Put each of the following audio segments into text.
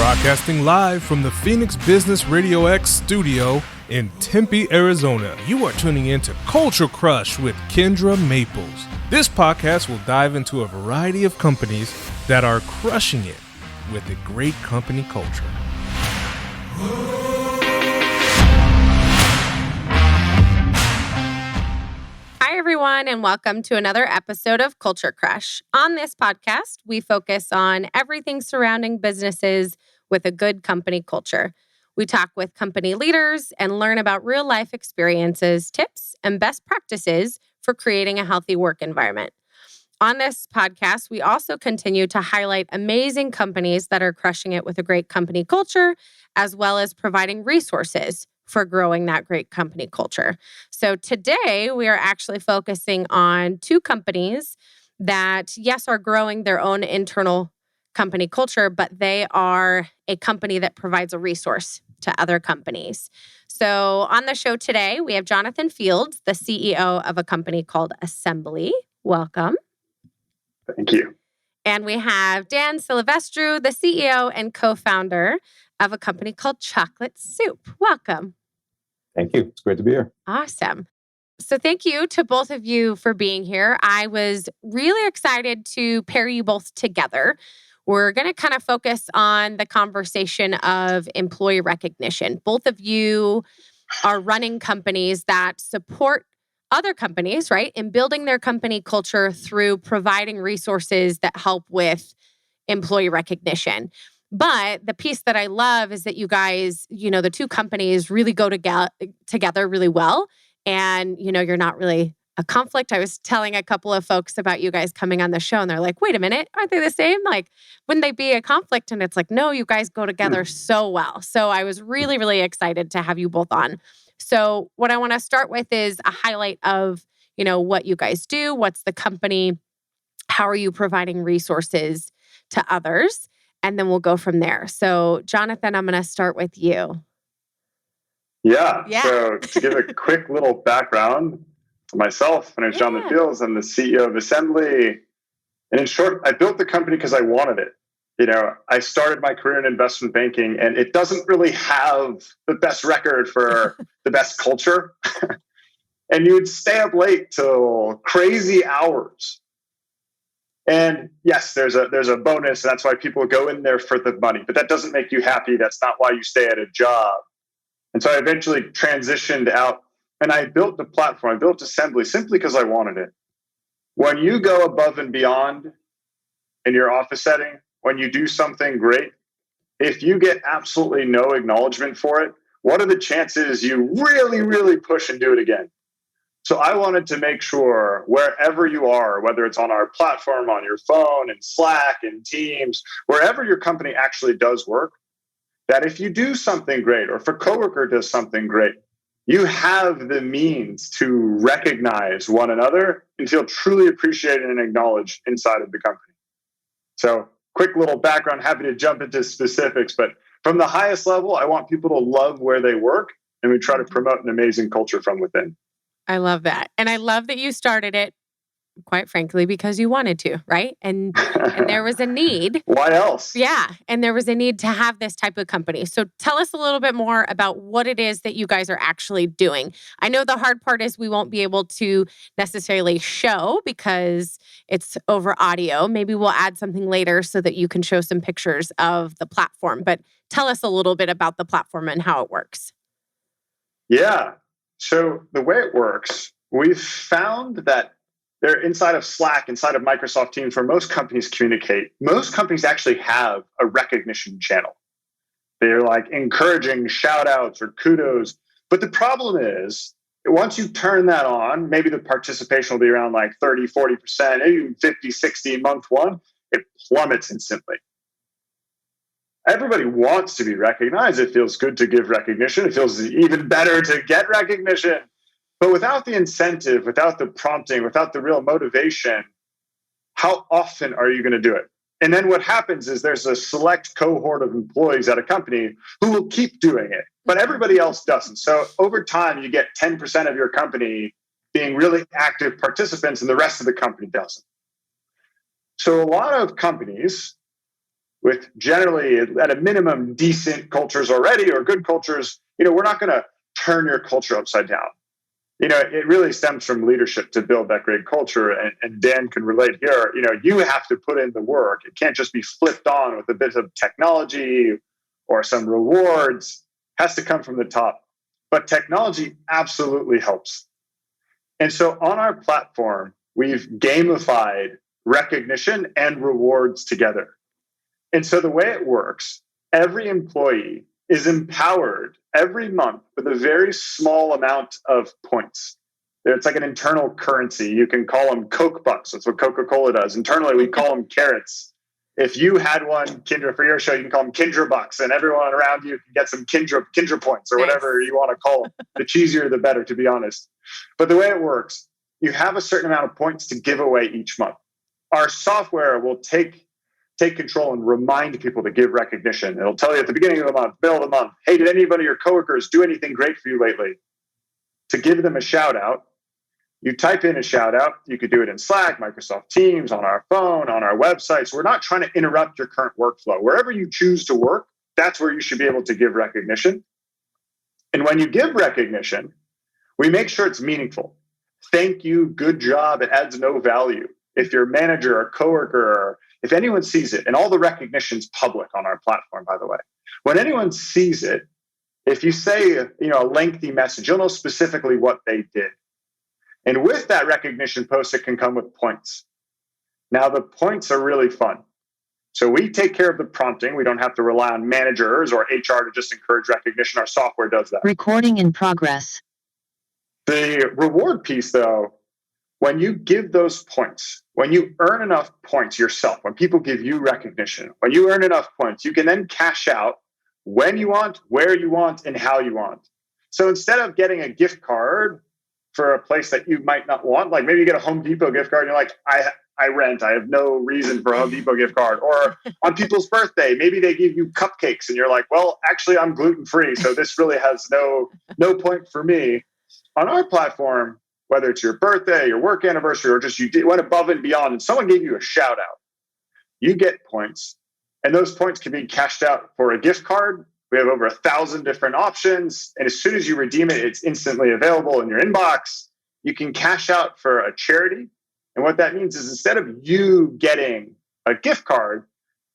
Broadcasting live from the Phoenix Business RadioX studio in Tempe, Arizona. You are tuning in to Culture Crush with Kendra Maples. This podcast will dive into a variety of companies that are crushing it with a great company culture. Hi, everyone, and welcome to another episode of Culture Crush. On this podcast, we focus on everything surrounding businesses with a good company culture. We talk with company leaders and learn about real-life experiences, tips, and best practices for creating a healthy work environment. On this podcast, we also continue to highlight amazing companies that are crushing it with a great company culture, as well as providing resources for growing that great company culture. So today, we are actually focusing on two companies that, yes, are growing their own internal company culture, but they are a company that provides a resource to other companies. So on the show today, we have Jonathan Fields, the CEO of a company called Assembly. Welcome. Thank you. And we have Dan Silivestru, the CEO and co-founder of a company called Chocolate Soup. Welcome. Thank you. It's great to be here. Awesome. So thank you to both of you for being here. I was really excited to pair you both together. We're going to kind of focus on the conversation of employee recognition. Both of you are running companies that support other companies, right, in building their company culture through providing resources that help with employee recognition. But the piece that I love is that you guys, the two companies really go together really well. And, you're not really a conflict. I was telling a couple of folks about you guys coming on the show and they're like, wait a minute, aren't they the same? Like, wouldn't they be a conflict? And it's like, no, you guys go together so well. So I was really, really excited to have you both on. So what I want to start with is a highlight of, what you guys do. What's the company? How are you providing resources to others? And then we'll go from there. So Jonathan, I'm going to start with you. Yeah. So to give a quick little background, myself, my name is Jonathan Fields. I'm the CEO of Assembly. And in short, I built the company because I wanted it. I started my career in investment banking, and it doesn't really have the best record for the best culture. And you would stay up late till crazy hours. And yes, there's a bonus. And that's why people go in there for the money. But that doesn't make you happy. That's not why you stay at a job. And so I eventually transitioned out. And I built the platform. I built Assembly simply because I wanted it. When you go above and beyond in your office setting, when you do something great, if you get absolutely no acknowledgement for it, what are the chances you really, really push and do it again? So I wanted to make sure wherever you are, whether it's on our platform, on your phone, in Slack, in Teams, wherever your company actually does work, that if you do something great or if a coworker does something great, you have the means to recognize one another and feel truly appreciated and acknowledged inside of the company. So quick little background, happy to jump into specifics, but from the highest level, I want people to love where they work, and we try to promote an amazing culture from within. I love that. And I love that you started it, quite frankly, because you wanted to, right? And there was a need. Why else? Yeah. And there was a need to have this type of company. So tell us a little bit more about what it is that you guys are actually doing. I know the hard part is we won't be able to necessarily show because it's over audio. Maybe we'll add something later so that you can show some pictures of the platform. But tell us a little bit about the platform and how it works. Yeah. So the way it works, we've found that they're inside of Slack, inside of Microsoft Teams, where most companies communicate. Most companies actually have a recognition channel. They're like encouraging shout outs or kudos. But the problem is, once you turn that on, maybe the participation will be around like 30, 40%, maybe 50, 60 month one, it plummets instantly. Everybody wants to be recognized. It feels good to give recognition. It feels even better to get recognition. But without the incentive, without the prompting, without the real motivation, how often are you going to do it? And then what happens is there's a select cohort of employees at a company who will keep doing it, but everybody else doesn't. So over time, you get 10% of your company being really active participants and the rest of the company doesn't. So a lot of companies with generally at a minimum decent cultures already or good cultures, we're not going to turn your culture upside down. It really stems from leadership to build that great culture. And Dan can relate here. You have to put in the work. It can't just be flipped on with a bit of technology or some rewards. It has to come from the top. But technology absolutely helps. And so on our platform, we've gamified recognition and rewards together. And so the way it works, every employee is empowered every month with a very small amount of points. It's like an internal currency. You can call them Coke bucks. That's what Coca-Cola does. Internally, we call them carrots. If you had one, Kindra, for your show, you can call them Kindra bucks, and everyone around you can get some Kindra points or whatever you want to call them. The cheesier, the better, to be honest. But the way it works, you have a certain amount of points to give away each month. Our software will take control and remind people to give recognition. It'll tell you at the beginning of the month, middle of the month, hey, did anybody of your coworkers do anything great for you lately? To give them a shout out, you type in a shout out. You could do it in Slack, Microsoft Teams, on our phone, on our website. So we're not trying to interrupt your current workflow. Wherever you choose to work, that's where you should be able to give recognition. And when you give recognition, we make sure it's meaningful. Thank you, good job, it adds no value. If your manager or coworker, or if anyone sees it, and all the recognition's public on our platform, by the way, when anyone sees it, if you say a lengthy message, you'll know specifically what they did. And with that recognition post, it can come with points. Now, the points are really fun. So we take care of the prompting. We don't have to rely on managers or HR to just encourage recognition. Our software does that. Recording in progress. The reward piece, though, when you give those points, when you earn enough points yourself, when people give you recognition, when you earn enough points, you can then cash out when you want, where you want, and how you want. So instead of getting a gift card for a place that you might not want, like maybe you get a Home Depot gift card and you're like, I rent, I have no reason for a Home Depot gift card. Or on people's birthday, maybe they give you cupcakes and you're like, well, actually I'm gluten-free, so this really has no point for me. On our platform, whether it's your birthday, your work anniversary, or just you went above and beyond and someone gave you a shout out, you get points. And those points can be cashed out for a gift card. We have over 1,000 different options. And as soon as you redeem it, it's instantly available in your inbox. You can cash out for a charity. And what that means is instead of you getting a gift card,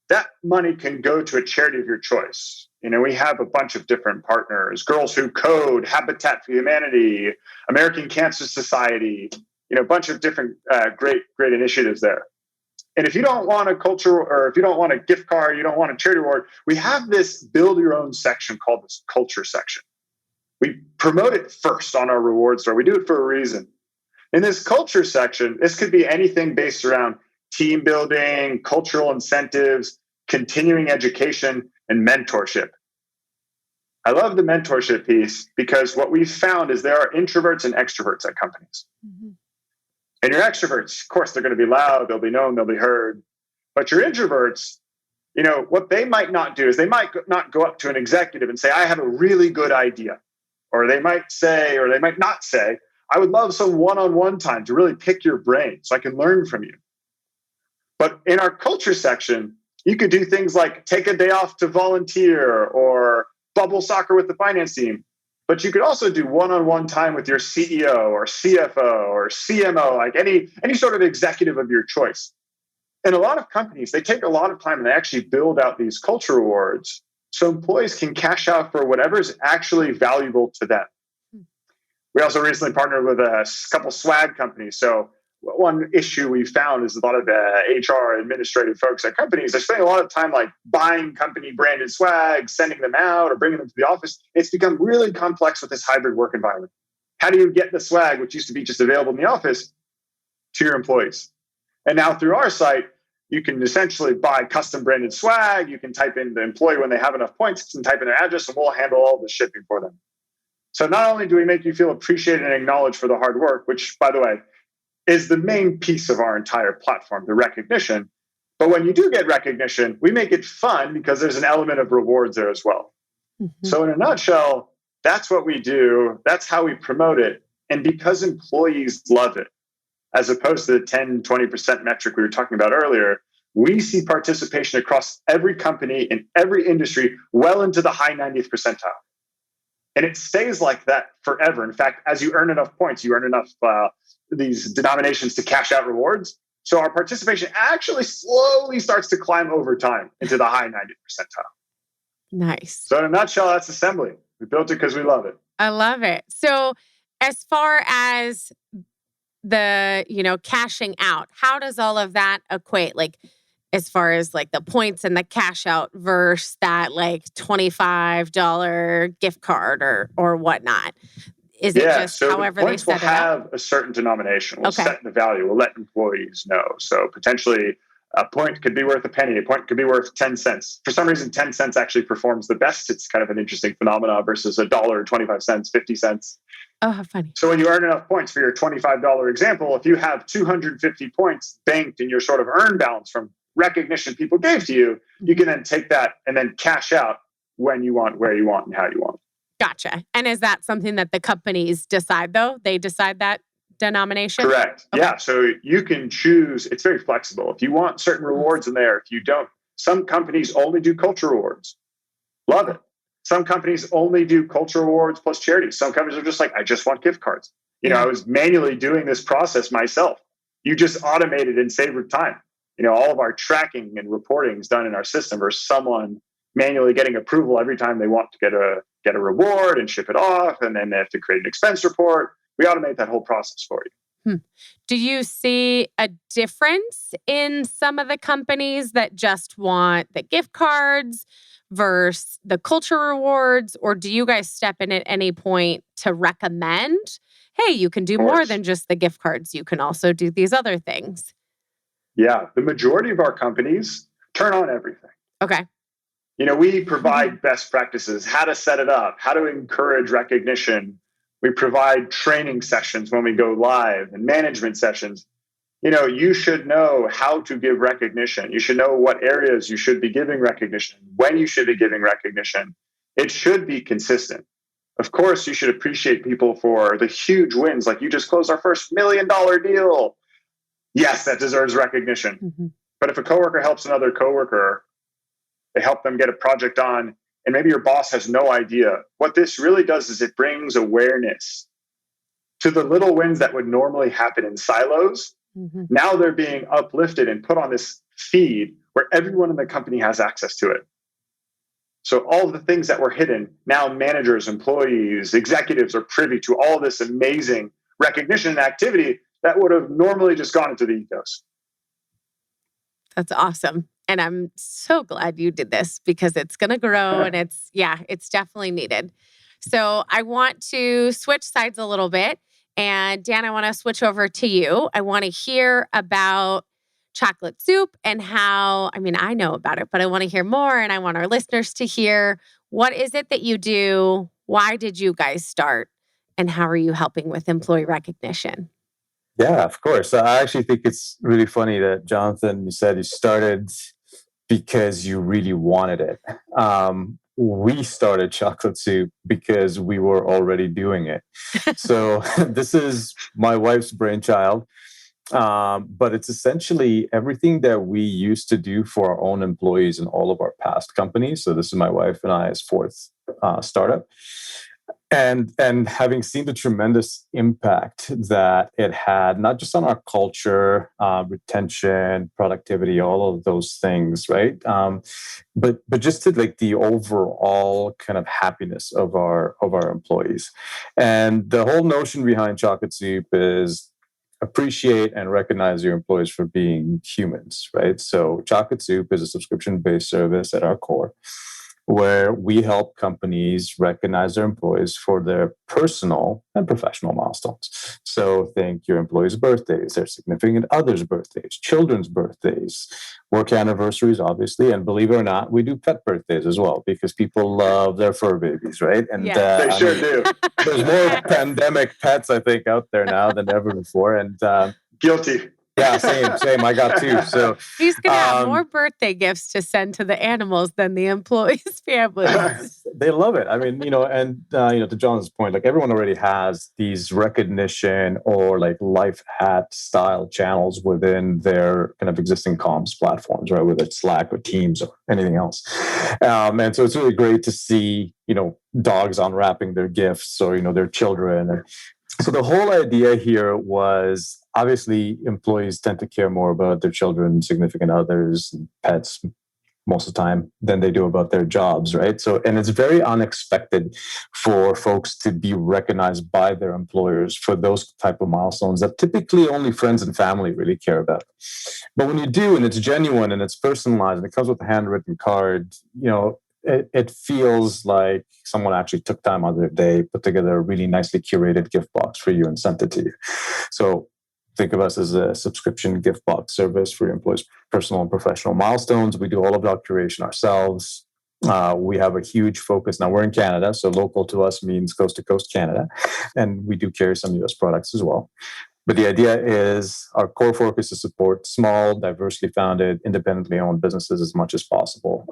that money can go to a charity of your choice. We have a bunch of different partners: Girls Who Code, Habitat for Humanity, American Cancer Society, a bunch of different great initiatives there. And if you don't want a culture, or if you don't want a gift card, you don't want a charity award, we have this build your own section called this culture section. We promote it first on our rewards store. We do it for a reason. In this culture section, this could be anything based around team building, cultural incentives, continuing education, and mentorship. I love the mentorship piece because what we've found is there are introverts and extroverts at companies. Mm-hmm. And your extroverts, of course, they're going to be loud, they'll be known, they'll be heard. But your introverts, what they might not do is they might not go up to an executive and say, I have a really good idea. Or they might say, or they might not say, I would love some one-on-one time to really pick your brain so I can learn from you. But in our culture section, you could do things like take a day off to volunteer or bubble soccer with the finance team. But you could also do one-on-one time with your CEO or CFO or CMO, like any sort of executive of your choice. And a lot of companies, they take a lot of time and they actually build out these culture awards so employees can cash out for whatever is actually valuable to them. We also recently partnered with a couple swag companies. So one issue we found is a lot of HR administrative folks at companies, they're spending a lot of time like buying company branded swag, sending them out or bringing them to the office. It's become really complex with this hybrid work environment. How do you get the swag, which used to be just available in the office, to your employees? And now through our site, you can essentially buy custom branded swag. You can type in the employee when they have enough points and type in their address and we'll handle all the shipping for them. So not only do we make you feel appreciated and acknowledged for the hard work, which by the way, is the main piece of our entire platform, the recognition. But when you do get recognition, we make it fun because there's an element of rewards there as well. Mm-hmm. So in a nutshell, that's what we do. That's how we promote it. And because employees love it, as opposed to the 10, 20% metric we were talking about earlier, we see participation across every company in every industry well into the high 90th percentile. And it stays like that forever. In fact, as you earn enough points, you earn enough these denominations to cash out rewards. So our participation actually slowly starts to climb over time into the high 90th percentile. Nice. So in a nutshell, that's Assembly. We built it because we love it. I love it. So as far as the, cashing out, how does all of that equate? Like, as far as like the points and the cash out versus that like $25 gift card or whatnot? Is it just so however the they points will set it up? have a certain denomination. We'll set the value. We'll let employees know. So potentially a point could be worth a penny. A point could be worth 10 cents. For some reason, 10 cents actually performs the best. It's kind of an interesting phenomenon versus $1, 25 cents, 50 cents. Oh, how funny. So when you earn enough points for your $25 example, if you have 250 points banked in your sort of earn balance from recognition people gave to you, you can then take that and then cash out when you want, where you want, and how you want. Gotcha. And is that something that the companies decide, though? They decide that denomination? Correct. Okay. Yeah. So you can choose. It's very flexible. If you want certain rewards in there, if you don't, some companies only do culture rewards. Love it. Some companies only do culture rewards plus charities. Some companies are just like, I just want gift cards. I was manually doing this process myself. You just automated and saved time. All of our tracking and reporting is done in our system versus someone manually getting approval every time they want to get a reward and ship it off. And then they have to create an expense report. We automate that whole process for you. Do you see a difference in some of the companies that just want the gift cards versus the culture rewards? Or do you guys step in at any point to recommend, hey, you can do more than just the gift cards. You can also do these other things? Yeah, the majority of our companies turn on everything. Okay. We provide best practices, how to set it up, how to encourage recognition. We provide training sessions when we go live and management sessions. You should know how to give recognition. You should know what areas you should be giving recognition, when you should be giving recognition. It should be consistent. Of course, you should appreciate people for the huge wins, like you just closed our first $1 million deal. Yes, that deserves recognition. Mm-hmm. But if a coworker helps another coworker, they help them get a project on, and maybe your boss has no idea. What this really does is it brings awareness to the little wins that would normally happen in silos. Mm-hmm. Now they're being uplifted and put on this feed where everyone in the company has access to it. So all of the things that were hidden, now managers, employees, executives are privy to all this amazing recognition and activity that would have normally just gone into the ethos. That's awesome. And I'm so glad you did this because it's going to grow and it's definitely needed. So I want to switch sides a little bit. And Dan, I want to switch over to you. I want to hear about chocolate soup and how, I know about it, but I want to hear more. And I want our listeners to hear, what is it that you do? Why did you guys start? And how are you helping with employee recognition? Yeah, of course. I actually think it's really funny that, Jonathan, you said you started because you really wanted it. We started chocolate soup because we were already doing it. So this is my wife's brainchild. But it's essentially everything that we used to do for our own employees in all of our past companies. So this is my wife and I's fourth startup. And having seen the tremendous impact that it had, not just on our culture, retention, productivity, all of those things, right? But just to like the overall kind of happiness of our employees. And the whole notion behind chocolate soup is appreciate and recognize your employees for being humans, right? So chocolate soup is a subscription-based service at our core, where we help companies recognize their employees for their personal and professional milestones. So think your employees' birthdays, their significant others' birthdays, children's birthdays, work anniversaries, obviously, and believe it or not, we do pet birthdays as well because people love their fur babies, right? And they sure do. There's more pandemic pets, I think, out there now than ever before. And guilty. Yeah, same. I got two. So he's going to have more birthday gifts to send to the animals than the employees' families. They love it. I mean, and to John's point, like everyone already has these recognition or like life hat style channels within their kind of existing comms platforms, right? Whether it's Slack or Teams or anything else. And so it's really great to see, dogs unwrapping their gifts or, their children. So the whole idea here was obviously employees tend to care more about their children, significant others, pets most of the time than they do about their jobs, right? So, and it's very unexpected for folks to be recognized by their employers for those type of milestones that typically only friends and family really care about. But when you do, and it's genuine and it's personalized and it comes with a handwritten card, it feels like someone actually took time out of their day, put together a really nicely curated gift box for you and sent it to you. So think of us as a subscription gift box service for your employees' personal and professional milestones. We do all of our curation ourselves. We have a huge focus. Now we're in Canada, so local to us means coast to coast Canada. And we do carry some US products as well. But the idea is our core focus is to support small, diversely founded, independently owned businesses as much as possible.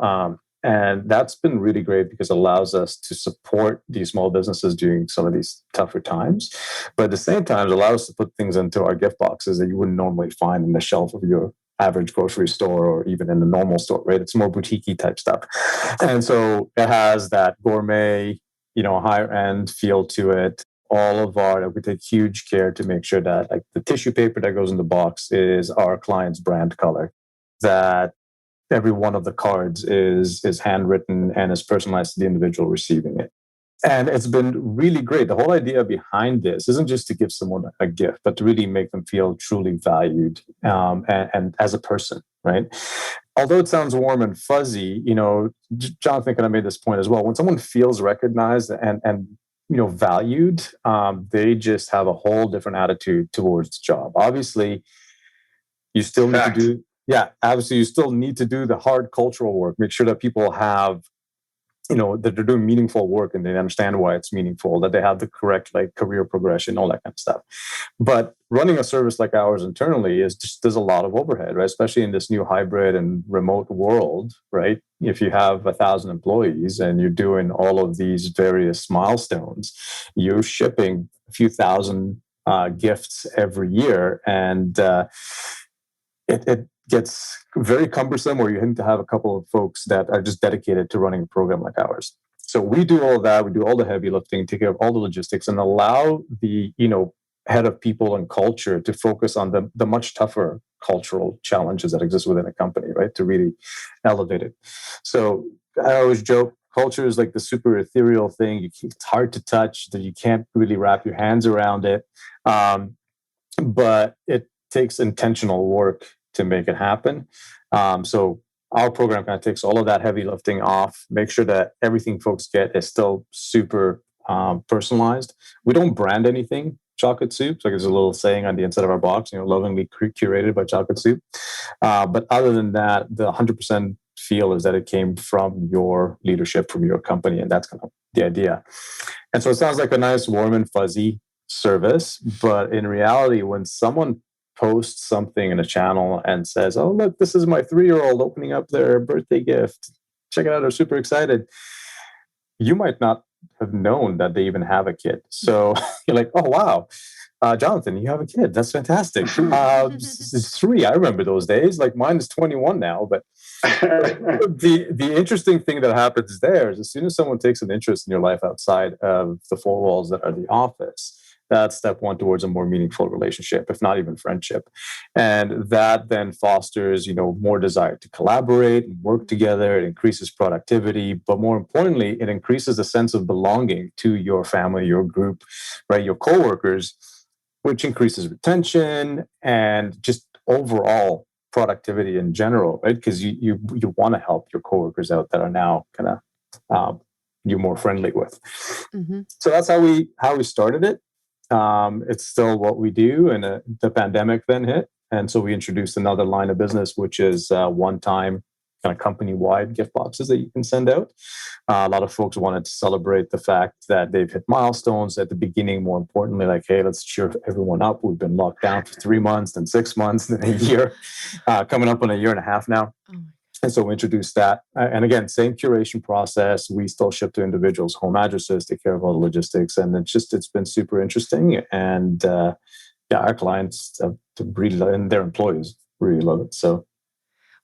And that's been really great because it allows us to support these small businesses during some of these tougher times. But at the same time, it allows us to put things into our gift boxes that you wouldn't normally find in the shelf of your average grocery store or even in the normal store, right? It's more boutique-y type stuff. And so it has that gourmet, higher end feel to it. All of we take huge care to make sure that like the tissue paper that goes in the box is our client's brand color, that every one of the cards is handwritten and is personalized to the individual receiving it. And it's been really great. The whole idea behind this isn't just to give someone a gift, but to really make them feel truly valued and as a person, right? Although it sounds warm and fuzzy, Jonathan kind of made this point as well. When someone feels recognized and valued, they just have a whole different attitude towards the job. Obviously, you still need to do obviously you still need to do the hard cultural work, make sure that people have, that they're doing meaningful work and they understand why it's meaningful, that they have the correct like career progression, all that kind of stuff. But running a service like ours internally there's a lot of overhead, right? Especially in this new hybrid and remote world, right? If you have 1,000 employees and you're doing all of these various milestones, you're shipping a few thousand gifts every year. And it gets very cumbersome, or you need to have a couple of folks that are just dedicated to running a program like ours. So we do all that. We do all the heavy lifting, take care of all the logistics, and allow the head of people and culture to focus on the much tougher cultural challenges that exist within a company, right? To really elevate it. So I always joke, culture is like the super ethereal thing. It's hard to touch, that you can't really wrap your hands around it. But it takes intentional work to make it happen. So our program kind of takes all of that heavy lifting off, make sure that everything folks get is still super personalized. We don't brand anything chocolate soup. So there's a little saying on the inside of our box, lovingly curated by Chocolate Soup. But other than that, the 100% feel is that it came from your leadership, from your company. And that's kind of the idea. And so it sounds like a nice, warm and fuzzy service. But in reality, when someone posts something in a channel and says, "Oh, look, this is my 3-year-old opening up their birthday gift. Check it out, they're super excited." You might not have known that they even have a kid. So you're like, "Oh, wow, Jonathan, you have a kid. That's fantastic." It's 3. I remember those days. Like mine is 21 now. But the interesting thing that happens there is as soon as someone takes an interest in your life outside of the 4 walls that are the office, that's step 1 towards a more meaningful relationship, if not even friendship. And that then fosters, more desire to collaborate and work together. It increases productivity, but more importantly, it increases the sense of belonging to your family, your group, right? Your coworkers, which increases retention and just overall productivity in general, right? Because you want to help your coworkers out that are now kind of you're more friendly with. Mm-hmm. So that's how we started it. It's still what we do, and the pandemic then hit, and so we introduced another line of business, which is one-time kind of company-wide gift boxes that you can send out. A lot of folks wanted to celebrate the fact that they've hit milestones at the beginning. More importantly, like, hey, let's cheer everyone up. We've been locked down for 3 months, then 6 months, then a year, coming up on a year and a half now. And so we introduced that. And again, same curation process. We still ship to individuals' home addresses, take care of all the logistics. And it's been super interesting. And our clients really love it, and their employees really love it. So,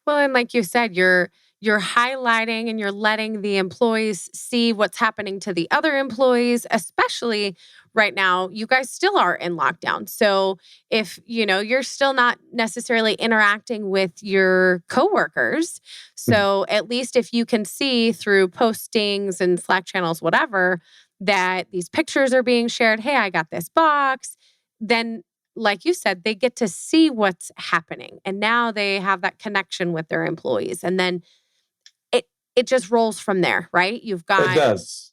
well, and like you said, you're highlighting and you're letting the employees see what's happening to the other employees, especially right now. You guys still are in lockdown. So if, you're still not necessarily interacting with your coworkers, so at least if you can see through postings and Slack channels, whatever, that these pictures are being shared, hey, I got this box, then like you said, they get to see what's happening. And now they have that connection with their employees. And then it just rolls from there, right? You've got... It does.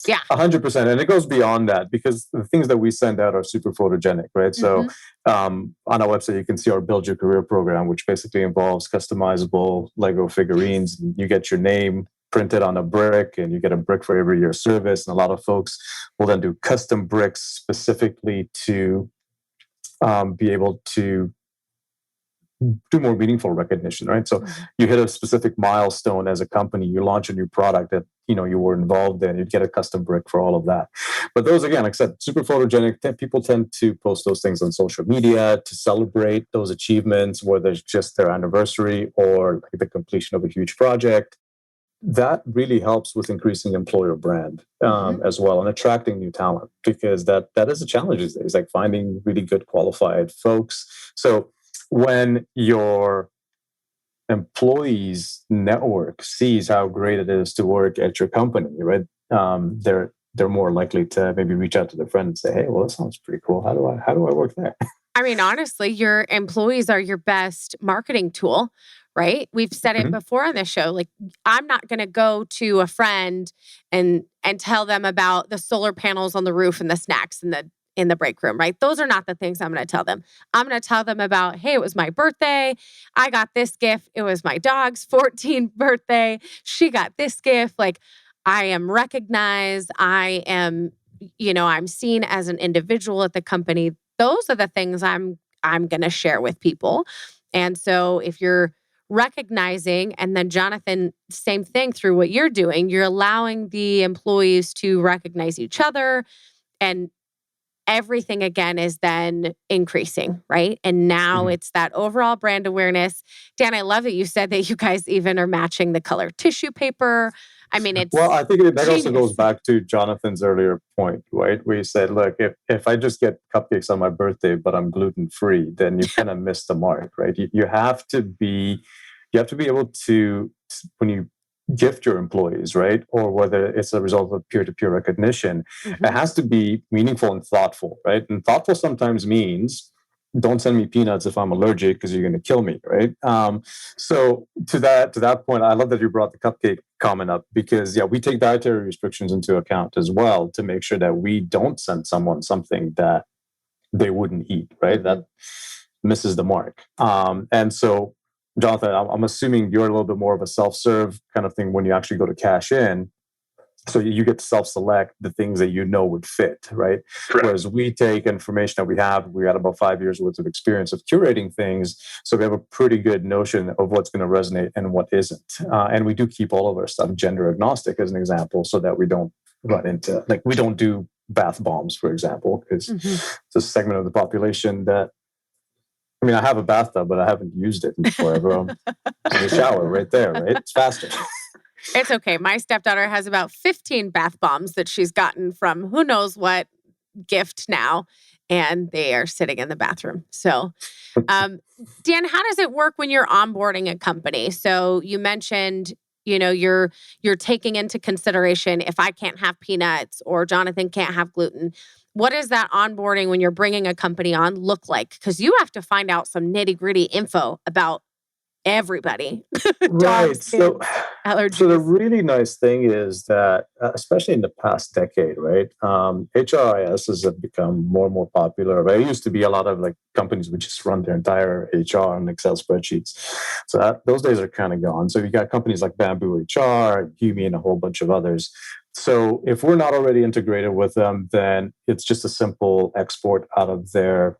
Yeah. 100%. And it goes beyond that because the things that we send out are super photogenic, right? So on our website, you can see our Build Your Career program, which basically involves customizable Lego figurines. You get your name printed on a brick and you get a brick for every year service. And a lot of folks will then do custom bricks specifically to be able to do more meaningful recognition, right? So you hit a specific milestone as a company, you launch a new product that you were involved in, you'd get a custom brick for all of that. But those, again, like I said, super photogenic. People tend to post those things on social media to celebrate those achievements, whether it's just their anniversary or like the completion of a huge project. That really helps with increasing employer brand as well and attracting new talent, because that is a challenge these days, like finding really good qualified folks. So when your employees network sees how great it is to work at your company, right? They're more likely to maybe reach out to their friend and say, hey, well, that sounds pretty cool. How do I work there? I mean, honestly, your employees are your best marketing tool, right? We've said it before on this show. Like, I'm not going to go to a friend and tell them about the solar panels on the roof and the snacks in the break room, right? Those are not the things I'm going to tell them. I'm going to tell them about, hey, it was my birthday. I got this gift. It was my dog's 14th birthday. She got this gift. Like, I am recognized. I am, I'm seen as an individual at the company. Those are the things I'm going to share with people. And so if you're recognizing, and then Jonathan, same thing through what you're doing, you're allowing the employees to recognize each other, and everything again is then increasing, right? And now it's that overall brand awareness. Dan, I love that you said that you guys even are matching the color tissue paper. I mean, it's well, I think that also goes back to Jonathan's earlier point, right? Where you said, look, if I just get cupcakes on my birthday, but I'm gluten-free, then you kind of miss the mark, right? You have to be able to, when you gift your employees, right? Or whether it's a result of peer-to-peer recognition, it has to be meaningful and thoughtful, right? And thoughtful sometimes means, don't send me peanuts if I'm allergic because you're going to kill me, right? So to that point, I love that you brought the cupcake comment up, because we take dietary restrictions into account as well to make sure that we don't send someone something that they wouldn't eat, right? That misses the mark. And so, Jonathan, I'm assuming you're a little bit more of a self-serve kind of thing when you actually go to cash in. So you get to self-select the things that would fit, right? Correct. Whereas we take information that we got about 5 years worth of experience of curating things. So we have a pretty good notion of what's going to resonate and what isn't. And we do keep all of our stuff gender agnostic as an example, so that we don't run into, like, we don't do bath bombs, for example, because it's a segment of the population that, I mean, I have a bathtub, but I haven't used it in forever. In the shower right there, right? It's faster. It's okay. My stepdaughter has about 15 bath bombs that she's gotten from who knows what gift now, and they are sitting in the bathroom. So, Dan, how does it work when you're onboarding a company? So you mentioned, you're taking into consideration, if I can't have peanuts or Jonathan can't have gluten, what does that onboarding when you're bringing a company on look like? Because you have to find out some nitty-gritty info about everybody. Right. Dogs, kids, allergies. So the really nice thing is that, especially in the past decade, right, HRIS have become more and more popular. Right? It used to be a lot of like companies would just run their entire HR on Excel spreadsheets. So those days are kind of gone. So you got companies like Bamboo HR, Humi, and a whole bunch of others. So if we're not already integrated with them, then it's just a simple export out of their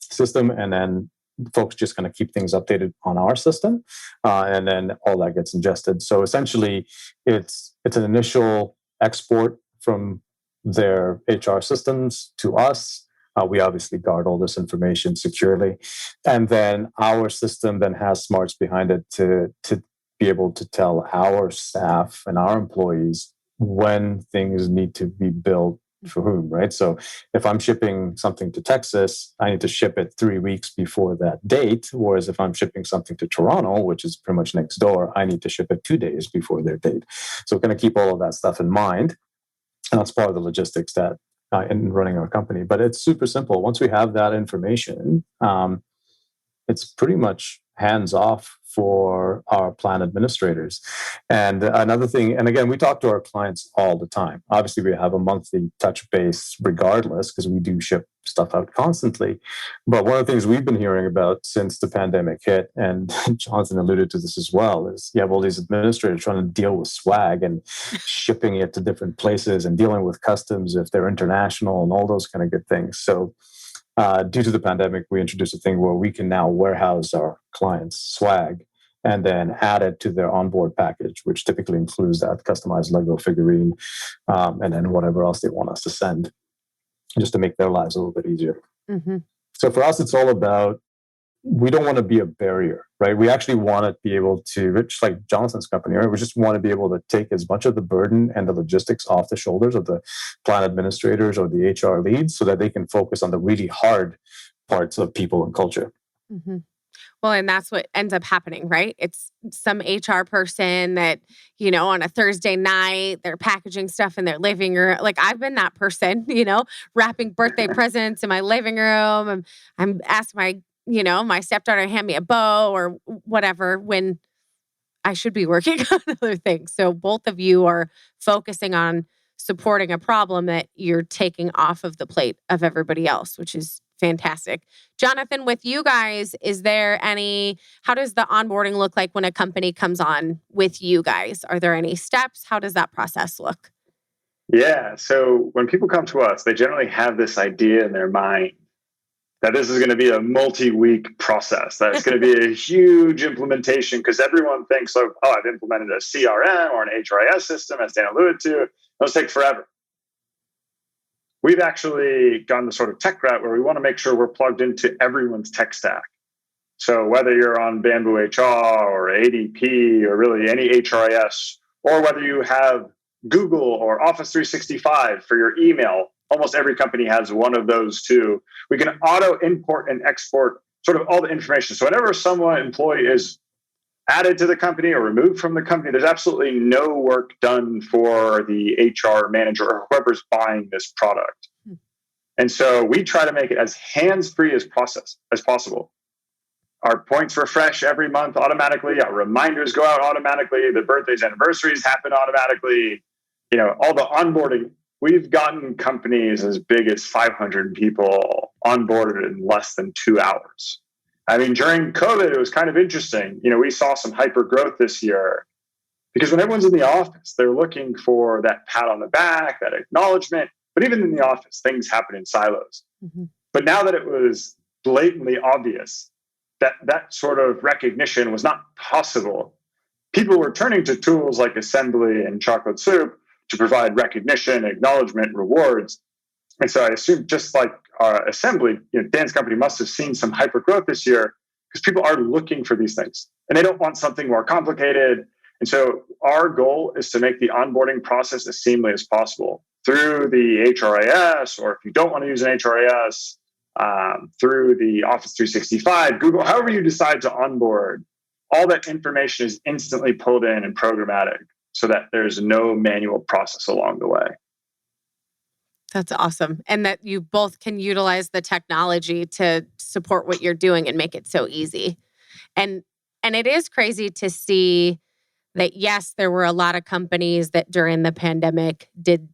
system, and then folks just going to keep things updated on our system, and then all that gets ingested. So essentially, it's an initial export from their HR systems to us. We obviously guard all this information securely, and then our system then has smarts behind it to be able to tell our staff and our employees when things need to be built for whom, right? So if I'm shipping something to Texas, I need to ship it 3 weeks before that date. Whereas if I'm shipping something to Toronto, which is pretty much next door, I need to ship it 2 days before their date. So we're going to keep all of that stuff in mind. And that's part of the logistics that in running our company. But it's super simple. Once we have that information, it's pretty much hands off for our plan administrators. And another thing, and again, we talk to our clients all the time. Obviously, we have a monthly touch base regardless, because we do ship stuff out constantly. But one of the things we've been hearing about since the pandemic hit, and Jonathan alluded to this as well, is you have all these administrators trying to deal with swag and shipping it to different places and dealing with customs if they're international and all those kind of good things. So due to the pandemic, we introduced a thing where we can now warehouse our clients' swag and then add it to their onboard package, which typically includes that customized Lego figurine, and then whatever else they want us to send, just to make their lives a little bit easier. Mm-hmm. So for us, it's all about, we don't want to be a barrier, right? We actually want to be able to, just like Jonathan's company, right? We just want to be able to take as much of the burden and the logistics off the shoulders of the plan administrators or the HR leads so that they can focus on the really hard parts of people and culture. Mm-hmm. Well, and that's what ends up happening, right? It's some HR person that, on a Thursday night, they're packaging stuff in their living room. Like I've been that person, wrapping birthday presents in my living room. I'm asking my stepdaughter to hand me a bow or whatever when I should be working on other things. So both of you are focusing on supporting a problem that you're taking off of the plate of everybody else, which is fantastic. Jonathan, with you guys, how does the onboarding look like when a company comes on with you guys? Are there any steps? How does that process look? Yeah. So when people come to us, they generally have this idea in their mind that this is going to be a multi-week process, that it's going to be a huge implementation, because everyone thinks, I've implemented a CRM or an HRIS system, as Dan alluded to. Those take forever. We've actually gone the sort of tech route where we want to make sure we're plugged into everyone's tech stack. So whether you're on Bamboo HR or ADP or really any HRIS, or whether you have Google or Office 365 for your email, almost every company has one of those too. We can auto import and export sort of all the information. So whenever employee is added to the company or removed from the company, there's absolutely no work done for the HR manager or whoever's buying this product. And so we try to make it as hands-free as possible. Our points refresh every month automatically. Our reminders go out automatically. The birthdays, anniversaries happen automatically. All the onboarding. We've gotten companies as big as 500 people onboarded in less than 2 hours. I mean, during COVID, it was kind of interesting. We saw some hyper growth this year because when everyone's in the office, they're looking for that pat on the back, that acknowledgement. But even in the office, things happen in silos. Mm-hmm. But now that it was blatantly obvious that sort of recognition was not possible, people were turning to tools like Assembly and Chocolate Soup to provide recognition, acknowledgement, rewards. And so I assume just like Assembly, Dan's company must have seen some hyper growth this year because people are looking for these things and they don't want something more complicated. And so our goal is to make the onboarding process as seamless as possible through the HRIS, or if you don't want to use an HRIS, through the Office 365, Google, however you decide to onboard, all that information is instantly pulled in and programmatic so that there's no manual process along the way. That's awesome. And that you both can utilize the technology to support what you're doing and make it so easy. And And it is crazy to see that, yes, there were a lot of companies that during the pandemic did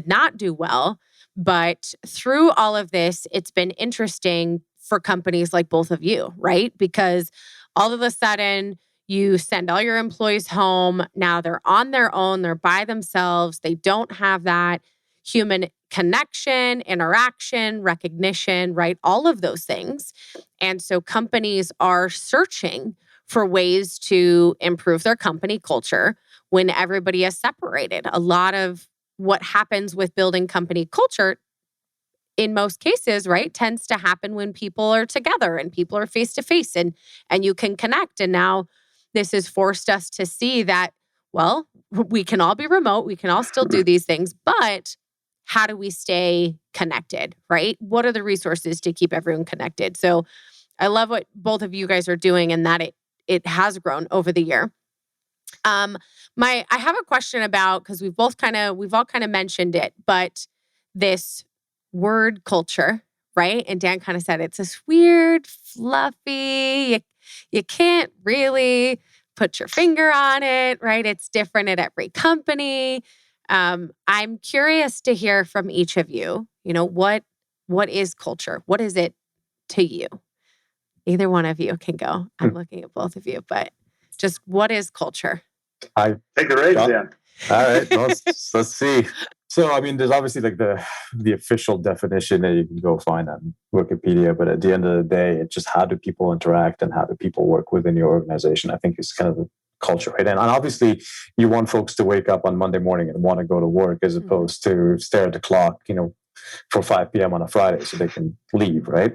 not do well. But through all of this, it's been interesting for companies like both of you, right? Because all of a sudden, you send all your employees home. Now they're on their own. They're by themselves. They don't have that human connection, interaction, recognition, right? All of those things. And so companies are searching for ways to improve their company culture when everybody is separated. A lot of what happens with building company culture in most cases, right, tends to happen when people are together and people are face to face and you can connect. And now this has forced us to see that, well, we can all be remote, we can all still do these things, but how do we stay connected, right? What are the resources to keep everyone connected? So I love what both of you guys are doing and that it has grown over the year. I have a question about, because we've all kind of mentioned it, but this word culture, right? And Dan kind of said it's this weird, fluffy, you can't really put your finger on it, right? It's different at every company. I'm curious to hear from each of you, what is culture? What is it to you? Either one of you can go. I'm looking at both of you, but just what is culture? I take the reins, Dan. All right, let's see. So, I mean, there's obviously like the official definition that you can go find on Wikipedia, but at the end of the day, it's just how do people interact and how do people work within your organization? I think it's kind of the culture, right? And obviously, you want folks to wake up on Monday morning and want to go to work as opposed to stare at the clock, for 5 p.m. on a Friday so they can leave, right?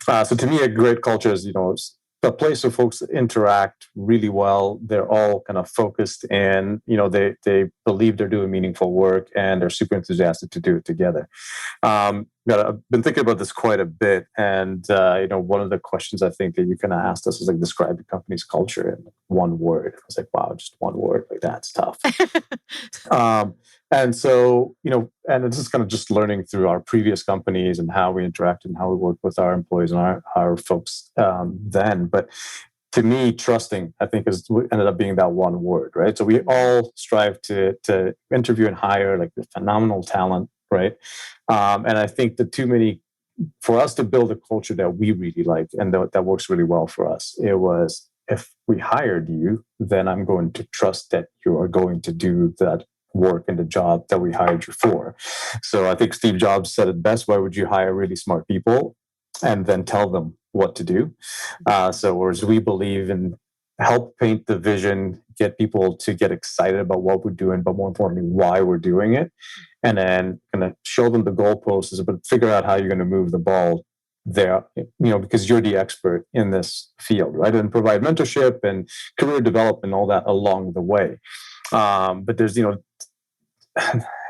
So to me, a great culture is, a place where folks interact really well. They're all kind of focused and, they believe they're doing meaningful work and they're super enthusiastic to do it together. I've been thinking about this quite a bit. And, one of the questions I think that you kind of asked us is like, describe the company's culture in one word. I was like, wow, just one word. Like that's tough. And so, and this is kind of just learning through our previous companies and how we interact and how we work with our employees and our folks then. But to me, trusting, I think, ended up being that one word, right? So we all strive to interview and hire like the phenomenal talent, right? And I think for us to build a culture that we really like and that works really well for us, it was, if we hired you, then I'm going to trust that you are going to do that work in the job that we hired you for. So I think Steve Jobs said it best: why would you hire really smart people and then tell them what to do? So whereas we believe in help paint the vision, get people to get excited about what we're doing, but more importantly, why we're doing it, and then kind of show them the goalposts, but figure out how you're going to move the ball there, because you're the expert in this field, right? And provide mentorship and career development, all that along the way. But there's,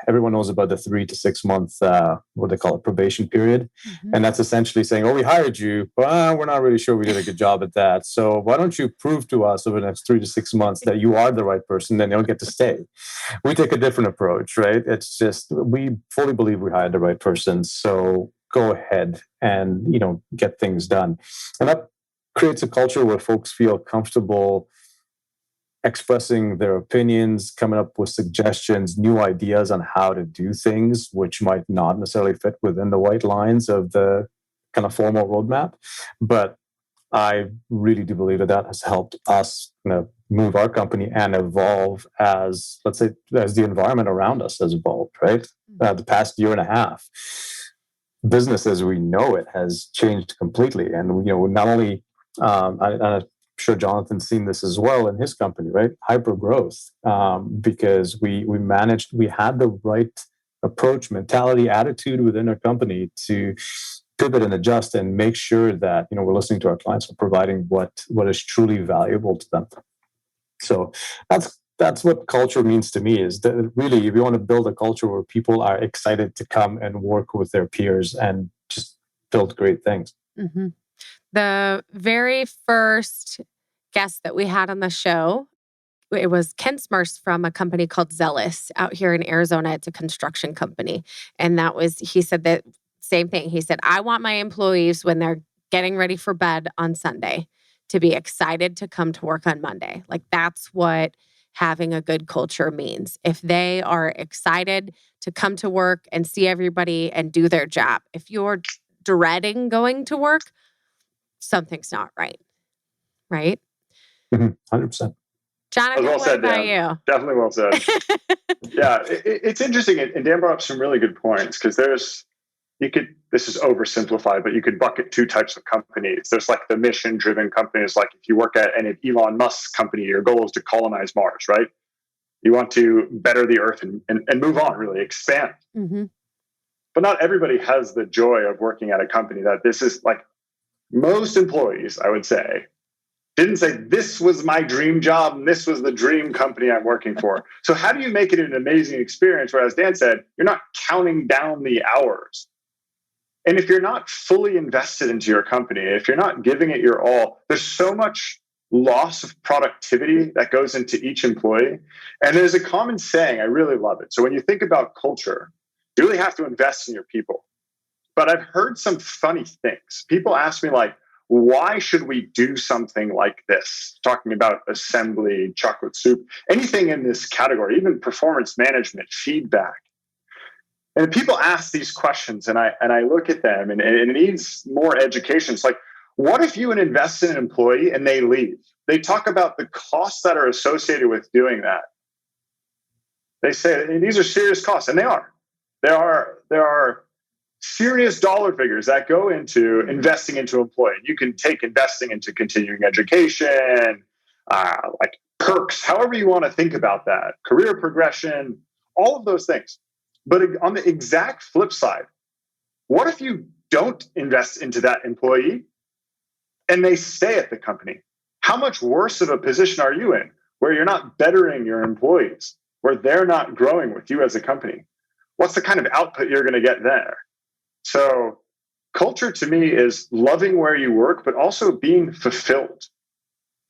everyone knows about the 3 to 6 month, what they call it, probation period. Mm-hmm. And that's essentially saying, oh, we hired you, but we're not really sure we did a good job at that. So why don't you prove to us over the next 3 to 6 months that you are the right person, then you'll get to stay. We take a different approach, right? It's just, we fully believe we hired the right person. So go ahead and, get things done. And that creates a culture where folks feel comfortable expressing their opinions, coming up with suggestions, new ideas on how to do things, which might not necessarily fit within the white lines of the kind of formal roadmap. But I really do believe that has helped us move our company and evolve as, let's say, as the environment around us has evolved, right? The past year and a half, business as we know it has changed completely. And, not only, I'm sure Jonathan's seen this as well in his company, right? Hyper growth, because we had the right approach, mentality, attitude within our company to pivot and adjust and make sure that, we're listening to our clients and providing what is truly valuable to them. So that's what culture means to me, is that really, if you want to build a culture where people are excited to come and work with their peers and just build great things. Mm-hmm. The very first guest that we had on the show, it was Ken Smurfs from a company called Zealous out here in Arizona. It's a construction company. And he said that same thing. He said, I want my employees, when they're getting ready for bed on Sunday, to be excited to come to work on Monday. Like that's what having a good culture means. If they are excited to come to work and see everybody and do their job, if you're dreading going to work, something's not right. Right? 100%. Jonathan, well said, about Dan. you? Definitely well said. Yeah, it's interesting. And Dan brought up some really good points because this is oversimplified, but you could bucket two types of companies. There's like the mission-driven companies. Like if you work at an Elon Musk company, your goal is to colonize Mars, right? You want to better the earth and move on, really expand. Mm-hmm. But not everybody has the joy of working at a company that this is like most employees, I would say, didn't say this was my dream job and this was the dream company I'm working for. So how do you make it an amazing experience where, as Dan said, you're not counting down the hours? And if you're not fully invested into your company, if you're not giving it your all, there's so much loss of productivity that goes into each employee. And there's a common saying, I really love it. So when you think about culture, you really have to invest in your people. But I've heard some funny things. People ask me like, why should we do something like this? Talking about assembly, chocolate soup, anything in this category, even performance management, feedback. And people ask these questions and I look at them and it needs more education. It's like, what if you invest in an employee and they leave? They talk about the costs that are associated with doing that. They say these are serious costs, and they are. There are serious dollar figures that go into investing into employee. You can take investing into continuing education, like perks, however you want to think about that, career progression, all of those things. But on the exact flip side, what if you don't invest into that employee and they stay at the company? How much worse of a position are you in where you're not bettering your employees, where they're not growing with you as a company? What's the kind of output you're going to get there? So culture to me is loving where you work, but also being fulfilled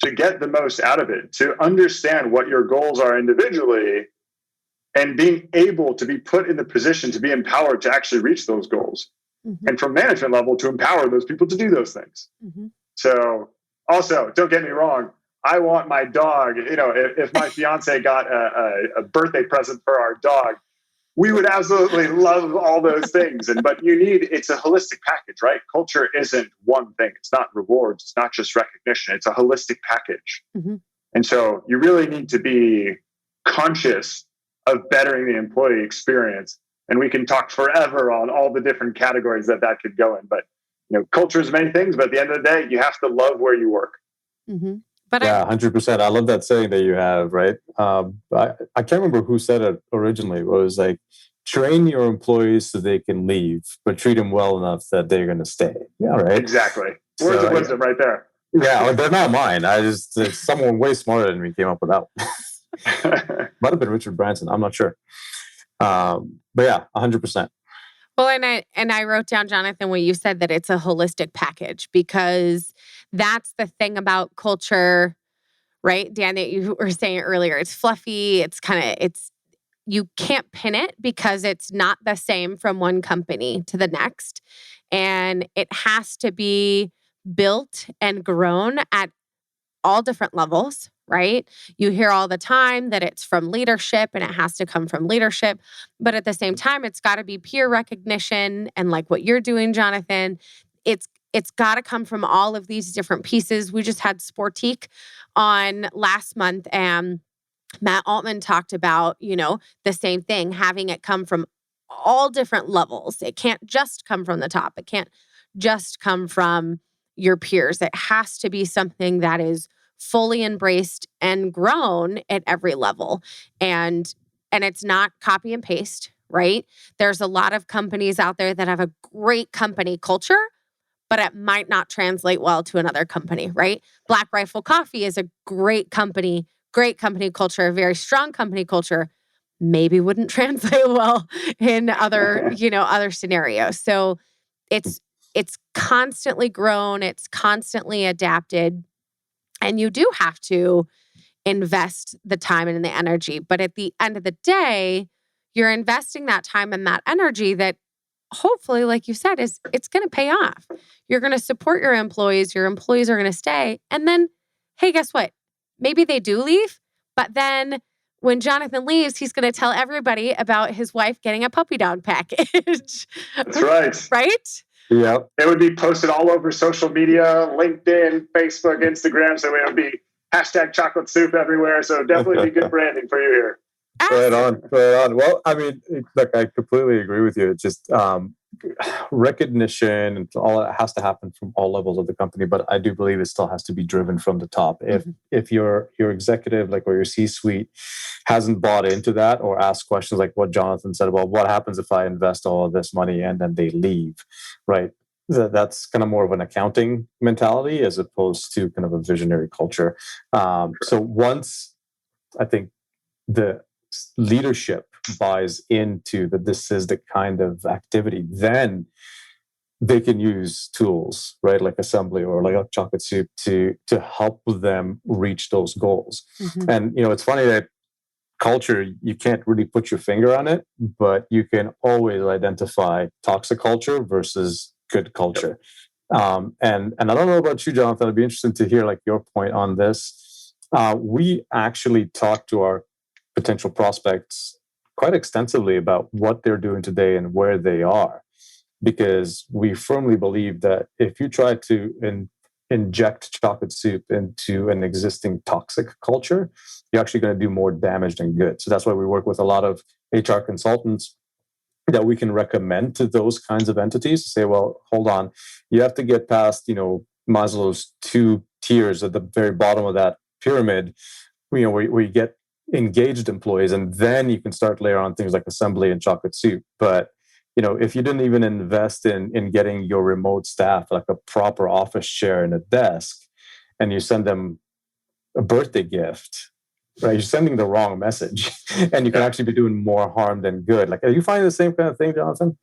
to get the most out of it, to understand what your goals are individually and being able to be put in the position to be empowered to actually reach those goals. Mm-hmm. And from management level to empower those people to do those things. Mm-hmm. So also, don't get me wrong, I want my dog, if my fiance got a birthday present for our dog, we would absolutely love all those things. But it's a holistic package, right? Culture isn't one thing. It's not rewards. It's not just recognition. It's a holistic package. Mm-hmm. And so you really need to be conscious of bettering the employee experience. And we can talk forever on all the different categories that could go in. But, culture is many things, but at the end of the day, you have to love where you work. Mm-hmm. But 100%. I love that saying that you have, right? I can't remember who said it originally. It was like, train your employees so they can leave, but treat them well enough that they're going to stay. Yeah, right? Exactly. Words of wisdom right there. Yeah, they're not mine. Someone way smarter than me came up with that one. Might have been Richard Branson. I'm not sure. But yeah, 100%. Well, and I wrote down, Jonathan, what you said, that it's a holistic package, because that's the thing about culture, right? Dan, that you were saying earlier, it's fluffy. You can't pin it because it's not the same from one company to the next. And it has to be built and grown at all different levels, right? You hear all the time that it's from leadership and it has to come from leadership. But at the same time, it's got to be peer recognition. And like what you're doing, Jonathan, it's got to come from all of these different pieces. We just had Sportique on last month, and Matt Altman talked about, the same thing, having it come from all different levels. It can't just come from the top. It can't just come from your peers. It has to be something that is fully embraced and grown at every level. And it's not copy and paste, right? There's a lot of companies out there that have a great company culture, but it might not translate well to another company, right? Black Rifle Coffee is a great company culture, a very strong company culture, maybe wouldn't translate well in other scenarios. So it's constantly grown, it's constantly adapted, and you do have to invest the time and the energy. But at the end of the day, you're investing that time and that energy that hopefully, like you said, is it's going to pay off. You're going to support your employees are going to stay. And then, hey, guess what? Maybe they do leave, but then when Jonathan leaves, he's going to tell everybody about his wife getting a puppy dog package. That's right. Right? Yeah. It would be posted all over social media, LinkedIn, Facebook, Instagram. So it would be #chocolate soup everywhere. So definitely be good branding for you here. Right on. Well, I mean, look, I completely agree with you. It's just recognition and all that has to happen from all levels of the company. But I do believe it still has to be driven from the top. If your executive, like, or your C-suite hasn't bought into that or asked questions like what Jonathan said about what happens if I invest all of this money and then they leave, right? That's kind of more of an accounting mentality as opposed to kind of a visionary culture. So once I think the leadership buys into that this is the kind of activity, then they can use tools, right, like assembly or like a chocolate soup to help them reach those goals. And it's funny that culture, you can't really put your finger on it, but you can always identify toxic culture versus good culture. And I don't know about you, Jonathan, it'd be interesting to hear like your point on this. We actually talked to our potential prospects quite extensively about what they're doing today and where they are, because we firmly believe that if you try to inject chocolate soup into an existing toxic culture, you're actually going to do more damage than good. So that's why we work with a lot of HR consultants that we can recommend to those kinds of entities to say, well, hold on, you have to get past, Maslow's 2 tiers at the very bottom of that pyramid, where you get engaged employees, and then you can start layer on things like assembly and chocolate soup. But if you didn't even invest in getting your remote staff like a proper office chair and a desk, and you send them a birthday gift, right, you're sending the wrong message, and you can actually be doing more harm than good. Like, are you finding the same kind of thing, Jonathan?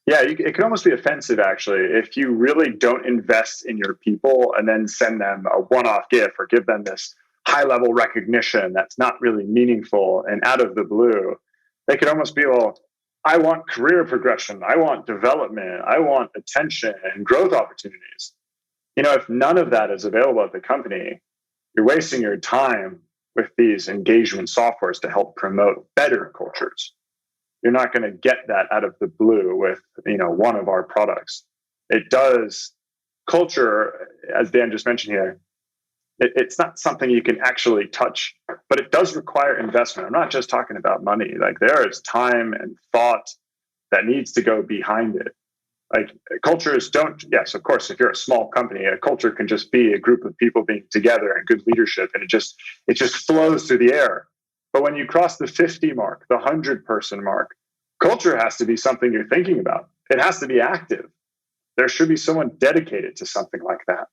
Yeah, it can almost be offensive, actually, if you really don't invest in your people and then send them a one-off gift or give them this high-level recognition that's not really meaningful and out of the blue. They could almost be, well, I want career progression, I want development, I want attention and growth opportunities. If none of that is available at the company, you're wasting your time with these engagement softwares to help promote better cultures. You're not going to get that out of the blue with one of our products. It does. Culture, as Dan just mentioned here, it's not something you can actually touch, but it does require investment. I'm not just talking about money. Like, there is time and thought that needs to go behind it. Like, cultures don't, yes, of course, if you're a small company, a culture can just be a group of people being together and good leadership, and it just flows through the air. But when you cross the 50 mark, the 100-person mark, culture has to be something you're thinking about. It has to be active. There should be someone dedicated to something like that.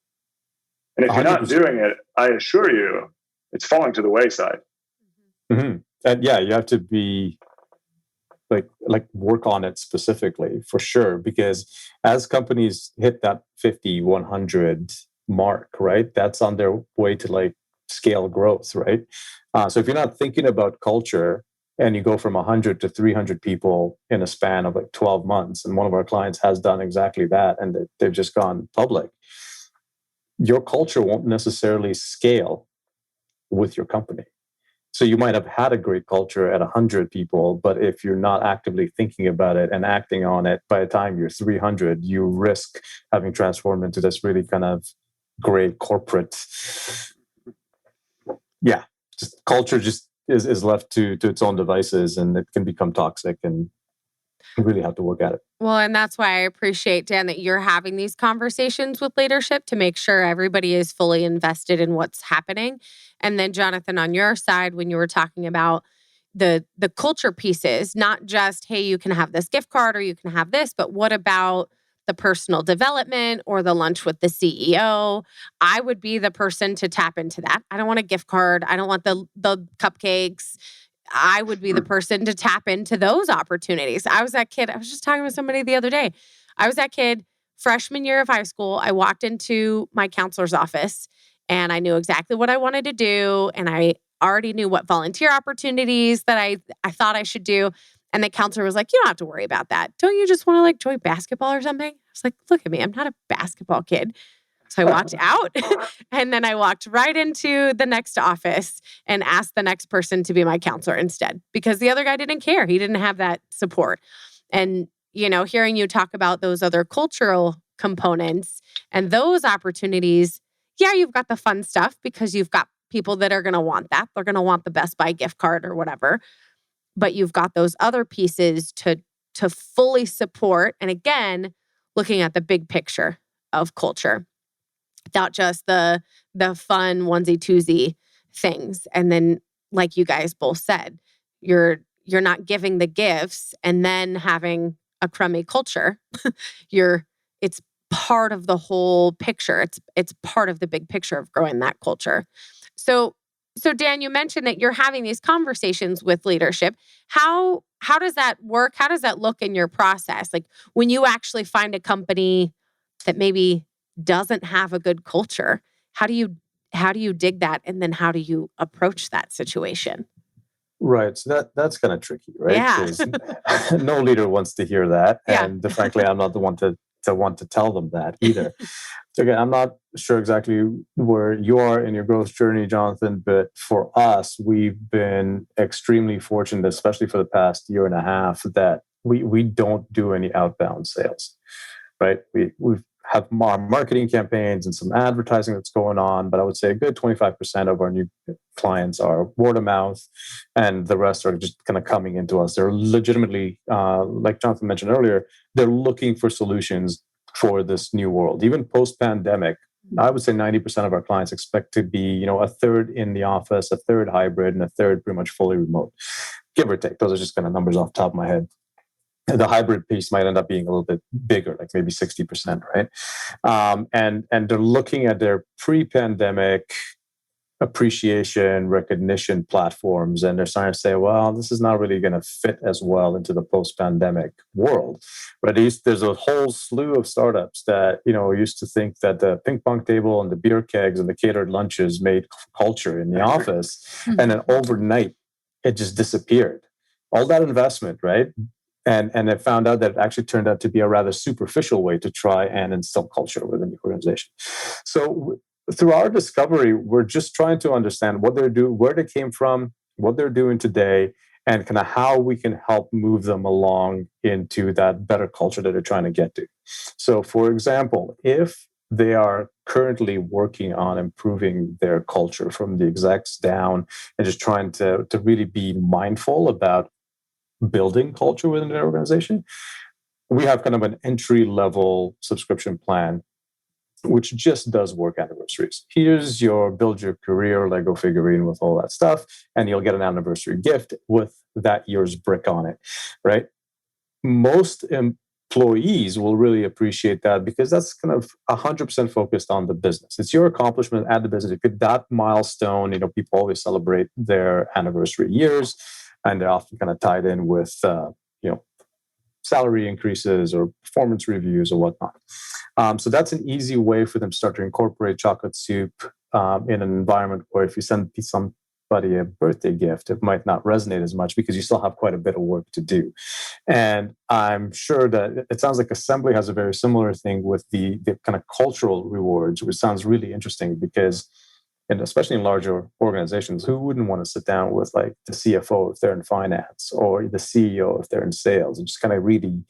And if you're 100%. Not doing it, I assure you, it's falling to the wayside. Mm-hmm. And yeah, you have to be like work on it specifically for sure, because as companies hit that 50, 100 mark, right, that's on their way to like scale growth, right? So if you're not thinking about culture and you go from 100 to 300 people in a span of like 12 months, and one of our clients has done exactly that, and they've just gone public, your culture won't necessarily scale with your company. So you might have had a great culture at 100 people, but if you're not actively thinking about it and acting on it, by the time you're 300, you risk having transformed into this really kind of great corporate, just culture just is left to its own devices, and it can become toxic, and you really have to work at it. Well, and that's why I appreciate, Dan, that you're having these conversations with leadership to make sure everybody is fully invested in what's happening. And then, Jonathan, on your side, when you were talking about the culture pieces, not just, hey, you can have this gift card or you can have this, but what about the personal development or the lunch with the CEO? I would be the person to tap into that. I don't want a gift card. I don't want the cupcakes. I would be the person to tap into those opportunities. I was that kid. I was just talking with somebody the other day. I was that kid, freshman year of high school. I walked into my counselor's office and I knew exactly what I wanted to do. And I already knew what volunteer opportunities that I thought I should do. And the counselor was like, you don't have to worry about that. Don't you just want to like join basketball or something? I was like, look at me. I'm not a basketball kid. So I walked out and then I walked right into the next office and asked the next person to be my counselor instead, because the other guy didn't care. He didn't have that support. And, hearing you talk about those other cultural components and those opportunities, yeah, you've got the fun stuff because you've got people that are going to want that. They're going to want the Best Buy gift card or whatever. But you've got those other pieces to fully support. And again, looking at the big picture of culture, not just the fun onesie twosie things. And then, like you guys both said, you're not giving the gifts and then having a crummy culture. It's part of the whole picture. It's part of the big picture of growing that culture. So Dan, you mentioned that you're having these conversations with leadership. How does that work? How does that look in your process? Like when you actually find a company that maybe doesn't have a good culture, how do you dig that, and then how do you approach that situation? Right. So that's kind of tricky, right? Yeah. Because no leader wants to hear that. Yeah. And frankly, I'm not the one to want to tell them that either. So again, I'm not sure exactly where you are in your growth journey, Jonathan, but for us, we've been extremely fortunate, especially for the past year and a half, that we don't do any outbound sales, right? We have our marketing campaigns and some advertising that's going on, but I would say a good 25% of our new clients are word of mouth, and the rest are just kind of coming into us. They're legitimately, like Jonathan mentioned earlier, they're looking for solutions for this new world. Even post-pandemic, I would say 90% of our clients expect to be, a third in the office, a third hybrid, and a third pretty much fully remote, give or take. Those are just kind of numbers off the top of my head. The hybrid piece might end up being a little bit bigger, like maybe 60%, right? And they're looking at their pre-pandemic appreciation, recognition platforms, and they're starting to say, well, this is not really going to fit as well into the post-pandemic world. But there's a whole slew of startups that, used to think that the ping pong table and the beer kegs and the catered lunches made culture in the office. Mm-hmm. And then overnight, it just disappeared. All that investment, right? And it found out that it actually turned out to be a rather superficial way to try and instill culture within the organization. So through our discovery, we're just trying to understand what they're doing, where they came from, what they're doing today, and kind of how we can help move them along into that better culture that they're trying to get to. So, for example, if they are currently working on improving their culture from the execs down and just trying to really be mindful about building culture within their organization, we have kind of an entry-level subscription plan which just does work anniversaries. Here's your build your career Lego figurine with all that stuff, and you'll get an anniversary gift with that year's brick on it, right? Most employees will really appreciate that because that's kind of 100% focused on the business. It's your accomplishment at the business. It could that milestone, people always celebrate their anniversary years, and they're often kind of tied in with, salary increases or performance reviews or whatnot. So that's an easy way for them to start to incorporate chocolate soup in an environment where if you send somebody a birthday gift, it might not resonate as much because you still have quite a bit of work to do. And I'm sure that it sounds like Assembly has a very similar thing with the kind of cultural rewards, which sounds really interesting because, and especially in larger organizations, who wouldn't want to sit down with like the CFO if they're in finance or the CEO if they're in sales and just kind of really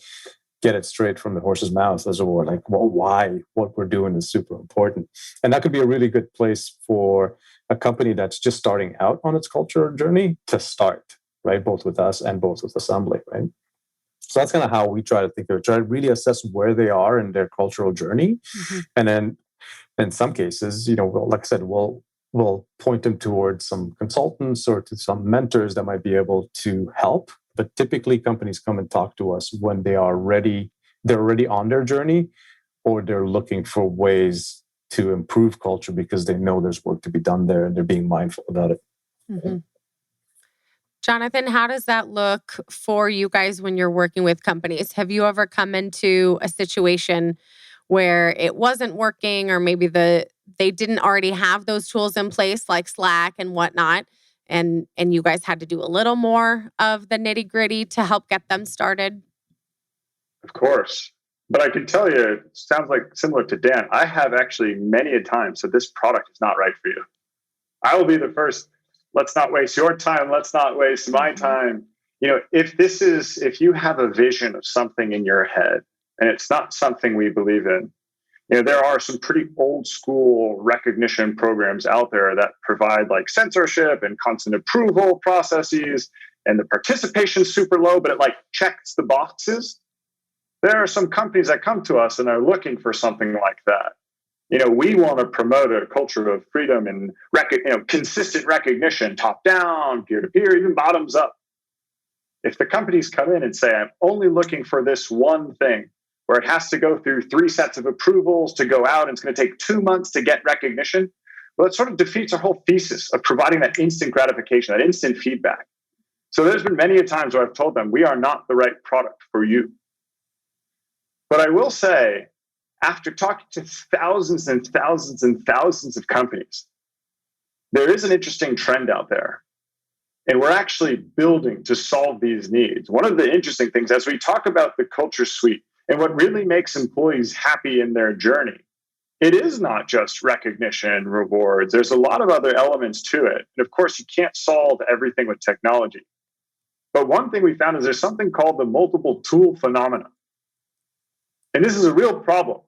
get it straight from the horse's mouth, as it were, like, well, why what we're doing is super important. And that could be a really good place for a company that's just starting out on its culture journey to start, right? Both with us and both with Assembly, right? So that's kind of how we try to think of it, try to really assess where they are in their cultural journey. Mm-hmm. And then in some cases, like I said, we'll point them towards some consultants or to some mentors that might be able to help. But typically companies come and talk to us when they're already on their journey, or they're looking for ways to improve culture because they know there's work to be done there and they're being mindful about it. Mm-hmm. Jonathan, how does that look for you guys when you're working with companies? Have you ever come into a situation where it wasn't working, or maybe they didn't already have those tools in place like Slack and whatnot, and you guys had to do a little more of the nitty-gritty to help get them started? Of course. But I can tell you, it sounds like similar to Dan. I have actually many a time said this product is not right for you. I will be the first. Let's not waste your time. Let's not waste my time. If you have a vision of something in your head and it's not something we believe in, there are some pretty old school recognition programs out there that provide like censorship and constant approval processes, and the participation super low, but it like checks the boxes. There are some companies that come to us and are looking for something like that. We want to promote a culture of freedom and consistent recognition, top down, peer to peer, even bottoms up. If the companies come in and say, I'm only looking for this one thing, where it has to go through 3 sets of approvals to go out, and it's going to take 2 months to get recognition, well, it sort of defeats our whole thesis of providing that instant gratification, that instant feedback. So there's been many a times where I've told them, we are not the right product for you. But I will say, after talking to thousands and thousands and thousands of companies, there is an interesting trend out there. And we're actually building to solve these needs. One of the interesting things, as we talk about the culture suite and what really makes employees happy in their journey, it is not just recognition and rewards. There's a lot of other elements to it. And of course, you can't solve everything with technology. But one thing we found is there's something called the multiple tool phenomenon. And this is a real problem.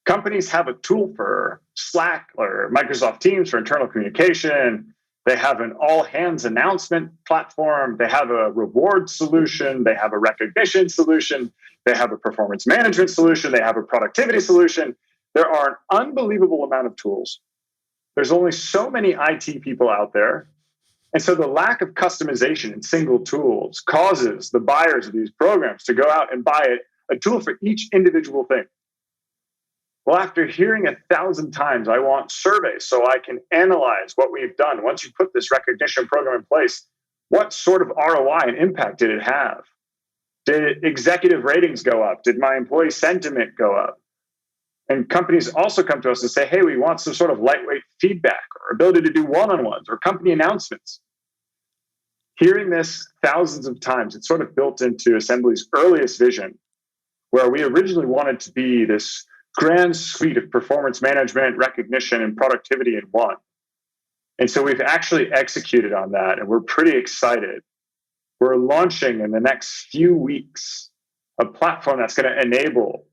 Companies have a tool for Slack or Microsoft Teams for internal communication. They have an all-hands announcement platform. They have a reward solution. They have a recognition solution. They have a performance management solution. They have a productivity solution. There are an unbelievable amount of tools. There's only so many IT people out there. And so the lack of customization in single tools causes the buyers of these programs to go out and buy a tool for each individual thing. Well, after hearing 1,000 times, I want surveys so I can analyze what we've done. Once you put this recognition program in place, what sort of ROI and impact did it have? Did executive ratings go up? Did my employee sentiment go up? And companies also come to us and say, hey, we want some sort of lightweight feedback or ability to do one-on-ones or company announcements. Hearing this thousands of times, it's sort of built into Assembly's earliest vision, where we originally wanted to be this grand suite of performance management, recognition, and productivity in one. And so we've actually executed on that, and we're pretty excited. We're launching in the next few weeks a platform that's going to enable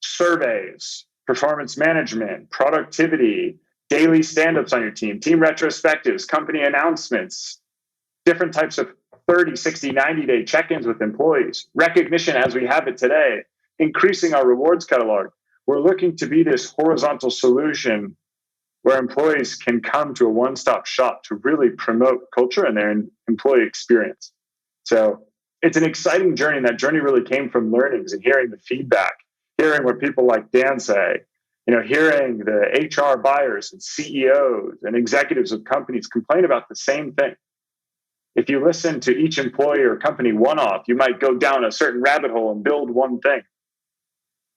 surveys, performance management, productivity, daily stand-ups on your team retrospectives, company announcements, different types of 30, 60, 90-day check-ins with employees, recognition as we have it today, increasing our rewards catalog. We're looking to be this horizontal solution where employees can come to a one-stop shop to really promote culture and their employee experience. So it's an exciting journey, and that journey really came from learnings and hearing the feedback, hearing what people like Dan say, hearing the HR buyers and CEOs and executives of companies complain about the same thing. If you listen to each employee or company one-off, you might go down a certain rabbit hole and build one thing.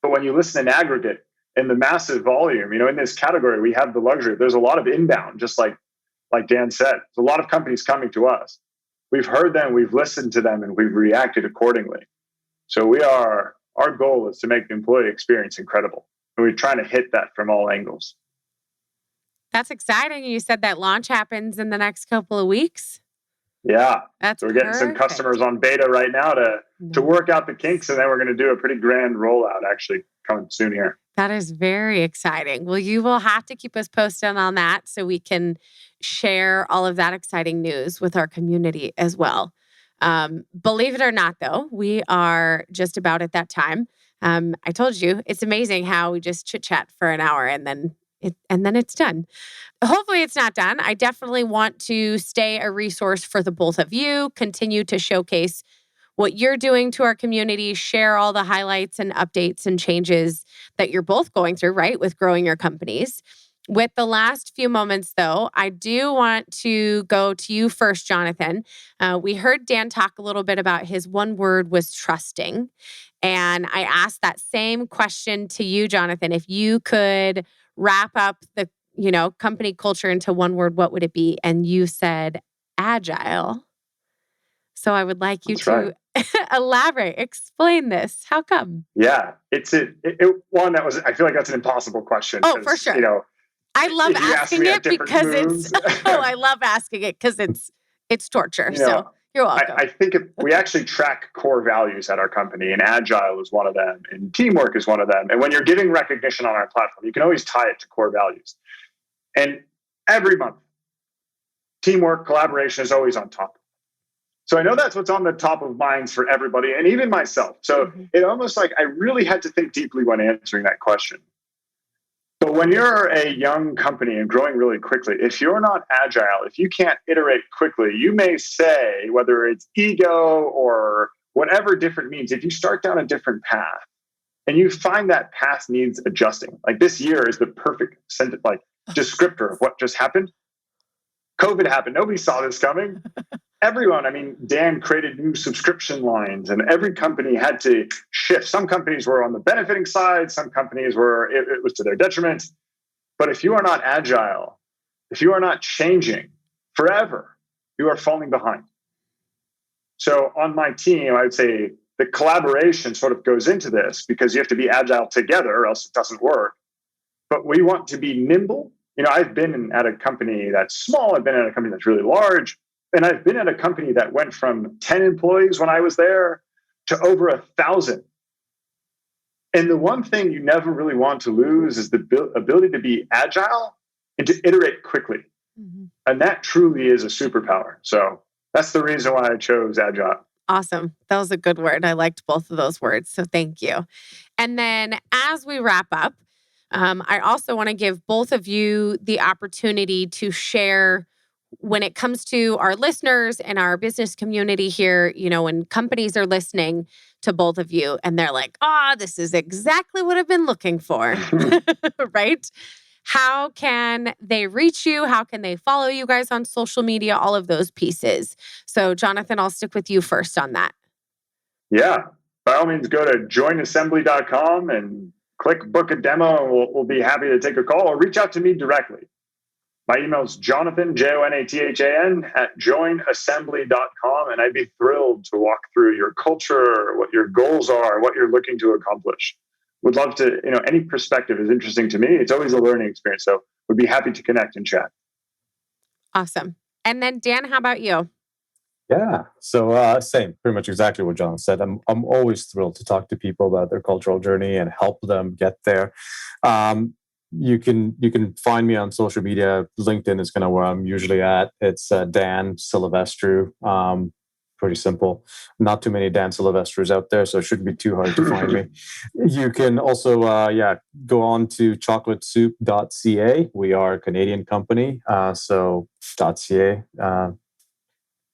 But when you listen in aggregate, in the massive volume, in this category, we have the luxury. There's a lot of inbound, just like Dan said. There's a lot of companies coming to us. We've heard them, we've listened to them, and we've reacted accordingly. So our goal is to make the employee experience incredible. And we're trying to hit that from all angles. That's exciting. You said that launch happens in the next couple of weeks. Yeah. That's so we're getting some customers on beta right now to work out the kinks, and then we're going to do a pretty grand rollout actually coming soon here. That is very exciting. Well, you will have to keep us posted on that so we can share all of that exciting news with our community as well. Believe it or not, though, we are just about at that time. I told you, it's amazing how we just chit-chat for an hour and then it's done. Hopefully it's not done. I definitely want to stay a resource for the both of you, continue to showcase what you're doing to our community, share all the highlights and updates and changes that you're both going through, right, with growing your companies. With the last few moments, though, I do want to go to you first, Jonathan. We heard Dan talk a little bit about his one word was trusting. And I asked that same question to you, Jonathan. If you could wrap up the company culture into one word, what would it be? And you said agile. So I would like you to elaborate, explain this. How come? Yeah, it's one that was, I feel like that's an impossible question. Oh, for sure. I love asking it because I love asking it because it's torture. So you're welcome. I think we actually track core values at our company, and agile is one of them, and teamwork is one of them. And when you're giving recognition on our platform, you can always tie it to core values. And every month, teamwork, collaboration is always on top. So I know that's what's on the top of minds for everybody, and even myself. So it almost like I really had to think deeply when answering that question. But when you're a young company and growing really quickly, if you're not agile, if you can't iterate quickly, you may say, whether it's ego or whatever different means, if you start down a different path and you find that path needs adjusting, like this year is the perfect descriptor of what just happened. COVID happened. Nobody saw this coming. Everyone, Dan created new subscription lines and every company had to shift. Some companies were on the benefiting side. Some companies were, it was to their detriment. But if you are not agile, if you are not changing forever, you are falling behind. So on my team, I would say the collaboration sort of goes into this because you have to be agile together or else it doesn't work. But we want to be nimble. I've been at a company that's small. I've been at a company that's really large. And I've been at a company that went from 10 employees when I was there to over 1,000. And the one thing you never really want to lose is the ability to be agile and to iterate quickly. Mm-hmm. And that truly is a superpower. So that's the reason why I chose agile. Awesome. That was a good word. I liked both of those words. So thank you. And then as we wrap up, I also want to give both of you the opportunity to share when it comes to our listeners and our business community here, when companies are listening to both of you and they're like, this is exactly what I've been looking for, right? How can they reach you? How can they follow you guys on social media? All of those pieces. So Jonathan, I'll stick with you first on that. Yeah. By all means, go to joinassembly.com and click book a demo and we'll be happy to take a call or reach out to me directly. My email is Jonathan, Jonathan, @joinassembly.com. And I'd be thrilled to walk through your culture, what your goals are, what you're looking to accomplish. Would love to, any perspective is interesting to me. It's always a learning experience. So would be happy to connect and chat. Awesome. And then Dan, how about you? Yeah. So same, pretty much exactly what John said. I'm always thrilled to talk to people about their cultural journey and help them get there. You can find me on social media. LinkedIn is kind of where I'm usually at. It's Dan Silivestru. Pretty simple. Not too many Dan Silivestros out there, so it shouldn't be too hard to find me. You can also go on to chocolatesoup.ca. We are a Canadian company, so .ca.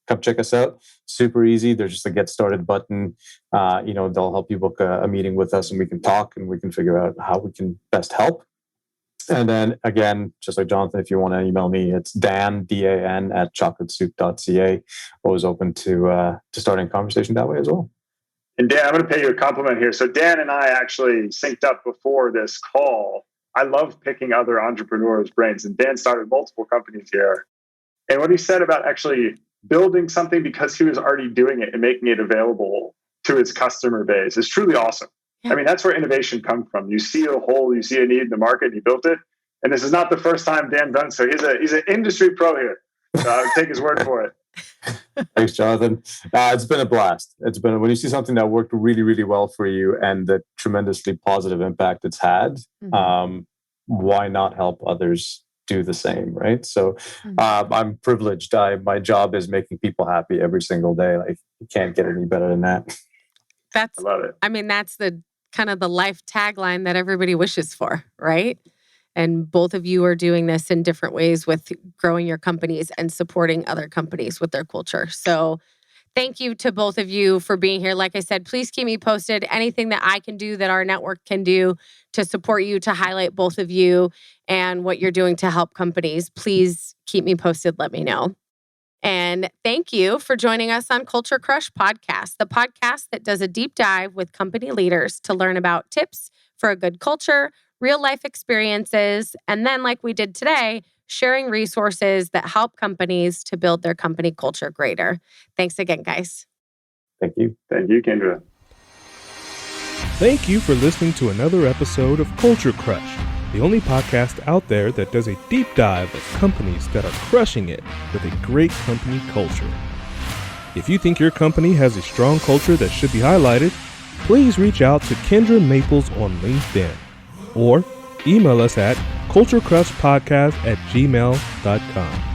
Come check us out. Super easy. There's just a get started button. They'll help you book a meeting with us and we can talk and we can figure out how we can best help. And then again, just like Jonathan, if you want to email me, it's Dan, DAN @chocolatesoup.ca. Always open to starting a conversation that way as well. And Dan, I'm going to pay you a compliment here. So Dan and I actually synced up before this call. I love picking other entrepreneurs' brains. And Dan started multiple companies here. And what he said about actually building something because he was already doing it and making it available to his customer base is truly awesome. Yeah. That's where innovation comes from. You see a hole, you see a need in the market, you built it. And this is not the first time Dan done so. He's an industry pro here. So I would take his word for it. Thanks, Jonathan. It's been a blast. When you see something that worked really, really well for you and the tremendously positive impact it's had, why not help others do the same, right? So I'm privileged. My job is making people happy every single day. Like, you can't get any better than that. I love it. That's the kind of the life tagline that everybody wishes for, right? And both of you are doing this in different ways with growing your companies and supporting other companies with their culture. So thank you to both of you for being here. Like I said, please keep me posted. Anything that I can do, that our network can do to support you, to highlight both of you and what you're doing to help companies, please keep me posted. Let me know. And thank you for joining us on Culture Crush Podcast, the podcast that does a deep dive with company leaders to learn about tips for a good culture, real life experiences, and then, like we did today, sharing resources that help companies to build their company culture greater. Thanks again, guys. Thank you. Thank you, Kendra. Thank you for listening to another episode of Culture Crush, the only podcast out there that does a deep dive of companies that are crushing it with a great company culture. If you think your company has a strong culture that should be highlighted, please reach out to Kendra Maples on LinkedIn or email us at culturecrushpodcast@gmail.com.